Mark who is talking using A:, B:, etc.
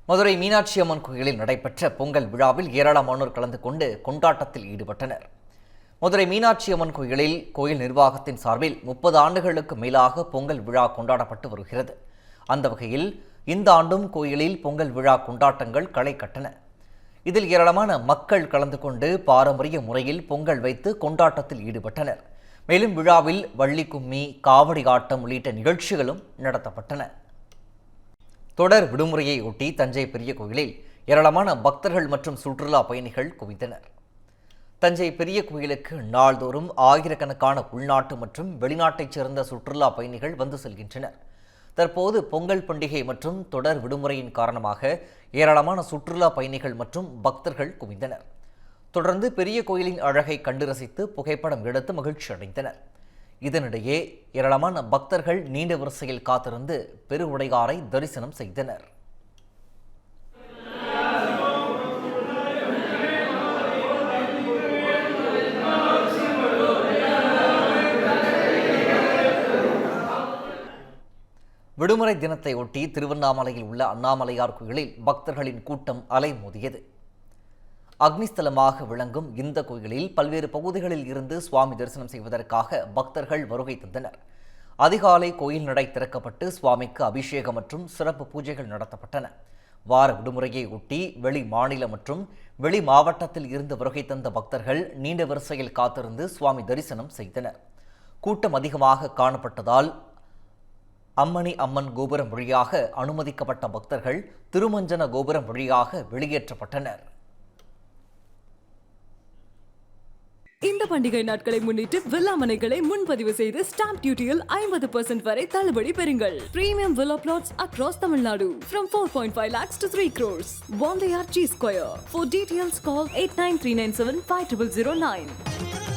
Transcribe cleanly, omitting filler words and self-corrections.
A: மதுரை மீனாட்சி அம்மன் கோயிலில் நடைபெற்ற பொங்கல் விழாவில் ஏராளமானோர் கலந்து கொண்டு கொண்டாட்டத்தில் ஈடுபட்டனர். மதுரை மீனாட்சி அம்மன் கோயிலில் கோயில் நிர்வாகத்தின் சார்பில் 30 ஆண்டுகளுக்கு மேலாக பொங்கல் விழா கொண்டாடப்பட்டு வருகிறது. அந்த வகையில் இந்த ஆண்டும் கோயிலில் பொங்கல் விழா கொண்டாட்டங்கள் களை கட்டன. இதில் ஏராளமான மக்கள் கலந்து கொண்டு பாரம்பரிய முறையில் பொங்கல் வைத்து கொண்டாட்டத்தில் ஈடுபட்டனர். மேலும் விழாவில் வள்ளி கும்மி, காவடி ஆட்டம் உள்ளிட்ட நிகழ்ச்சிகளும் நடத்தப்பட்டன. தொடர் விடுமுறையை ஒட்டி தஞ்சை பெரிய கோயிலில் ஏராளமான பக்தர்கள் மற்றும் சுற்றுலா பயணிகள் குவிந்தனர். தஞ்சை பெரிய கோயிலுக்கு நாள்தோறும் ஆயிரக்கணக்கான உள்நாட்டு மற்றும் வெளிநாட்டைச் சேர்ந்த சுற்றுலா பயணிகள் வந்து செல்கின்றனர். தற்போது பொங்கல் பண்டிகை மற்றும் தொடர் விடுமுறையின் காரணமாக ஏராளமான சுற்றுலா பயணிகள் மற்றும் பக்தர்கள் குவிந்தனர். தொடர்ந்து பெரிய கோயிலின் அழகை கண்டு ரசித்து புகைப்படம் எடுத்து மகிழ்ச்சி அடைந்தனர். இதனிடையே ஏராளமான பக்தர்கள் நீண்ட வரிசையில் காத்திருந்து பெருவுடையாரை தரிசனம் செய்தனர். விடுமுறை தினத்தை ஒட்டி திருவண்ணாமலையில் உள்ள அண்ணாமலையார் கோயிலில் பக்தர்களின் கூட்டம் அலைமோதியது. அக்னிஸ்தலமாக விளங்கும் இந்த கோயிலில் பல்வேறு பகுதிகளில் இருந்து சுவாமி தரிசனம் செய்வதற்காக பக்தர்கள் வருகை தந்தனர். அதிகாலை கோயில் நடை திறக்கப்பட்டு சுவாமிக்கு அபிஷேகம் மற்றும் சிறப்பு பூஜைகள் நடத்தப்பட்டன. வார விடுமுறையை ஒட்டி வெளி மாநில மற்றும் வெளி மாவட்டத்தில் இருந்து வருகை தந்த பக்தர்கள் நீண்ட வரிசையில் காத்திருந்து சுவாமி தரிசனம் செய்தனர். கூட்டம் அதிகமாக காணப்பட்டதால் அம்மணி அம்மன் கோபுரம் வழியாக அனுமதிக்கப்பட்ட பக்தர்கள் திருமஞ்சன கோபுரம் வழியாக வெளியேற்றப்பட்டனர்.
B: இந்த பண்டிகை நாட்களை முன்னிட்டு வில்லா மனைகளை முன்பதிவு செய்து ஸ்டாம்ப் டியூட்டியில் 50% வரை தள்ளுபடி பெறுங்கள். Premium villa plots across Tamil Nadu from 4.5 lakhs to 3 crores. Bondeyar G Square. For details call 89397 5009.